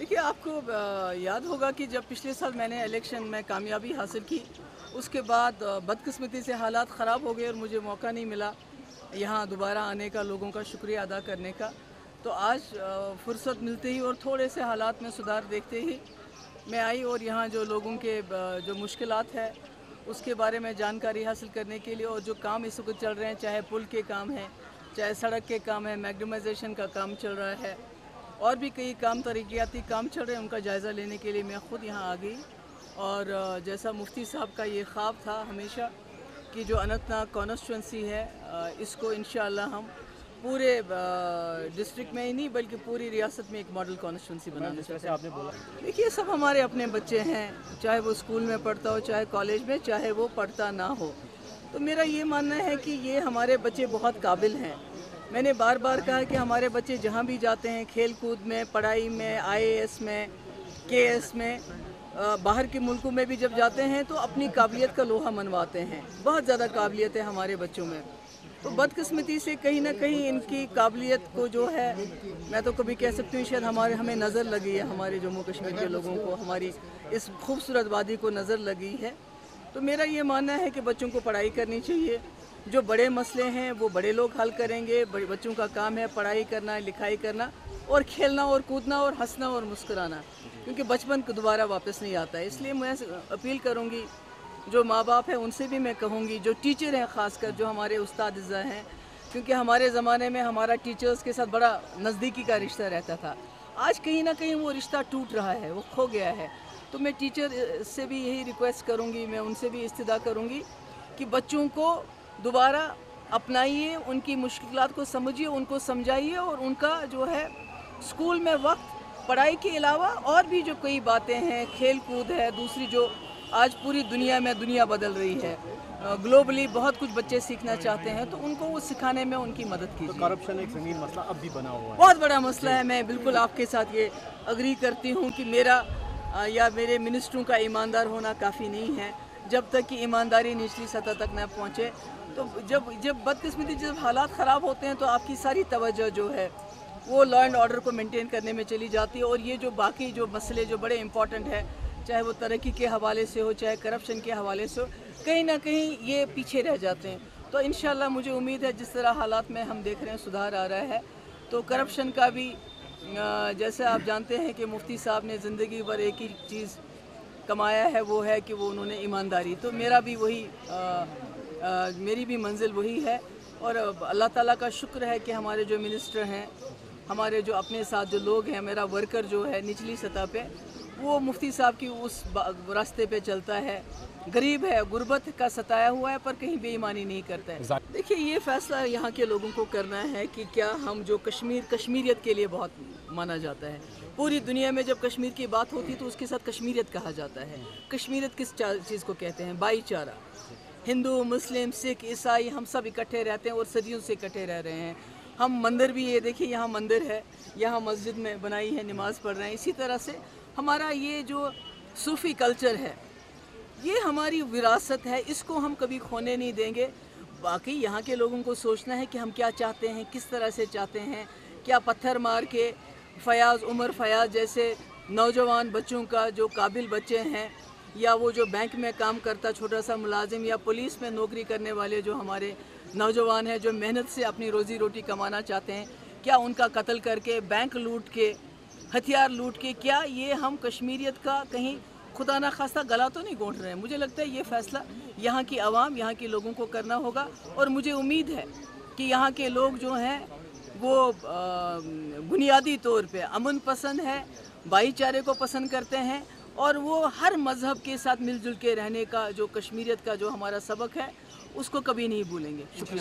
देखिए, आपको याद होगा कि जब पिछले साल मैंने इलेक्शन में कामयाबी हासिल की, उसके बाद बदकिस्मती से हालात ख़राब हो गए और मुझे मौका नहीं मिला यहाँ दोबारा आने का, लोगों का शुक्रिया अदा करने का। तो आज फुर्सत मिलते ही और थोड़े से हालात में सुधार देखते ही मैं आई और यहाँ जो लोगों के जो मुश्किलात है उसके बारे में जानकारी हासिल करने के लिए, और जो काम इस वक्त चल रहे हैं, चाहे पुल के काम हैं, चाहे सड़क के काम है, मैग्नीमाइजेशन का काम चल रहा है, और भी कई काम तरक्याती काम चल रहे हैं, उनका जायज़ा लेने के लिए मैं ख़ुद यहाँ आ गई। और जैसा मुफ्ती साहब का ये ख्वाब था हमेशा कि जो अनंतनाग कॉन्स्टिट्यूंसी है, इसको इंशाअल्लाह हम पूरे डिस्ट्रिक्ट में ही नहीं बल्कि पूरी रियासत में एक मॉडल कॉन्स्टिट्यूंसी बनाना चाहते हैं। आपने बोला देखिए, सब हमारे अपने बच्चे हैं, चाहे वो स्कूल में पढ़ता हो, चाहे कॉलेज में, चाहे वो पढ़ता ना हो। तो मेरा ये मानना है कि ये हमारे बच्चे बहुत काबिल हैं। मैंने बार बार कहा कि हमारे बच्चे जहाँ भी जाते हैं, खेल कूद में, पढ़ाई में, IAS में, KS में, बाहर के मुल्कों में भी जब जाते हैं तो अपनी काबिलियत का लोहा मनवाते हैं। बहुत ज़्यादा काबिलियत है हमारे बच्चों में। तो बदकिस्मती से कहीं ना कहीं इनकी काबिलियत को जो है, मैं तो कभी कह सकती हूँ शायद हमें नज़र लगी है, हमारे जम्मू कश्मीर के लोगों को, हमारी इस खूबसूरत वादी को नज़र लगी है। तो मेरा ये मानना है कि बच्चों को पढ़ाई करनी चाहिए। जो बड़े मसले हैं वो बड़े लोग हल करेंगे। बच्चों का काम है पढ़ाई करना, लिखाई करना, और खेलना और कूदना और हंसना और मुस्कुराना, क्योंकि बचपन को दोबारा वापस नहीं आता है। इसलिए मैं अपील करूँगी, जो माँ बाप हैं उनसे भी मैं कहूँगी, जो टीचर हैं ख़ासकर, जो हमारे उस्ताद-इज़्ज़ा हैं, क्योंकि हमारे ज़माने में हमारा टीचर्स के साथ बड़ा नज़दीकी का रिश्ता रहता था। आज कहीं ना कहीं वो रिश्ता टूट रहा है, वो खो गया है। तो मैं टीचर से भी यही रिक्वेस्ट करूँगी, मैं उनसे भी इस्तिदा करूँगी कि बच्चों को दोबारा अपनाइए, उनकी मुश्किलात को समझिए, उनको समझाइए, और उनका जो है स्कूल में वक्त, पढ़ाई के अलावा और भी जो कई बातें हैं, खेल कूद है, दूसरी जो आज पूरी दुनिया में दुनिया बदल रही है, ग्लोबली बहुत कुछ बच्चे सीखना चाहते हैं, तो उनको वो सिखाने में उनकी मदद कीजिए। तो करप्शन एक संगीन मसला अब भी बना हुआ है, बहुत बड़ा मसला है। मैं बिल्कुल आपके साथ ये अग्री करती हूँ कि मेरा या मेरे मिनिस्टरों का ईमानदार होना काफ़ी नहीं है। जब तक कि ईमानदारी निचली सतह तक न पहुँचे, तो जब बदकिस्मती जब हालात ख़राब होते हैं तो आपकी सारी तवज्जो जो है वो लॉ एंड ऑर्डर को मेंटेन करने में चली जाती है, और ये जो बाकी जो मसले जो बड़े इंपॉर्टेंट है, चाहे वो तरक्की के हवाले से हो, चाहे करप्शन के हवाले से हो, कहीं ना कहीं ये पीछे रह जाते हैं। तो इंशाल्लाह मुझे उम्मीद है जिस तरह हालात में हम देख रहे हैं सुधार आ रहा है, तो करप्शन का भी जैसे आप जानते हैं कि मुफ्ती साहब ने ज़िंदगी भर एक ही चीज़ कमाया है, वो है कि वो उन्होंने ईमानदारी। तो मेरा भी वही मेरी भी मंजिल वही है, और अल्लाह ताला का शुक्र है कि हमारे जो मिनिस्टर हैं, हमारे जो अपने साथ जो लोग हैं, मेरा वर्कर जो है निचली सतह पे, वो मुफ्ती साहब की उस रास्ते पे चलता है। गरीब है, गुर्बत का सताया हुआ है, पर कहीं बेईमानी नहीं करता है। देखिए, ये फ़ैसला यहाँ के लोगों को करना है कि क्या हम जो कश्मीरियत के लिए बहुत माना जाता है। पूरी दुनिया में जब कश्मीर की बात होती है तो उसके साथ कश्मीरियत कहा जाता है। कश्मीरियत किस चीज़ को कहते हैं? भाईचारा। हिंदू, मुस्लिम, सिख, ईसाई, हम सब इकट्ठे रहते हैं और सदियों से इकट्ठे रह रहे हैं। हम मंदिर भी, ये देखिए यहाँ मंदिर है, यहाँ मस्जिद में बनाई है, नमाज़ पढ़ रहे हैं। इसी तरह से हमारा ये जो सूफ़ी कल्चर है, ये हमारी विरासत है, इसको हम कभी खोने नहीं देंगे। बाकी यहाँ के लोगों को सोचना है कि हम क्या चाहते हैं, किस तरह से चाहते हैं। क्या पत्थर मार के उमर फयाज़ जैसे नौजवान बच्चों का, जो काबिल बच्चे हैं, या वो जो बैंक में काम करता छोटा सा मुलाजिम, या पुलिस में नौकरी करने वाले जो हमारे नौजवान हैं, जो मेहनत से अपनी रोज़ी रोटी कमाना चाहते हैं, क्या उनका कत्ल करके, बैंक लूट के, हथियार लूट के, क्या ये हम कश्मीरियत का कहीं खुदा ना खास्ता गला तो नहीं घोंट रहे हैं? मुझे लगता है ये फ़ैसला यहाँ की आवाम, यहाँ के लोगों को करना होगा, और मुझे उम्मीद है कि यहाँ के लोग जो हैं वो बुनियादी तौर पे अमन पसंद है, भाईचारे को पसंद करते हैं, और वो हर मज़हब के साथ मिलजुल के रहने का जो कश्मीरियत का जो हमारा सबक है उसको कभी नहीं भूलेंगे। शुक्रिया।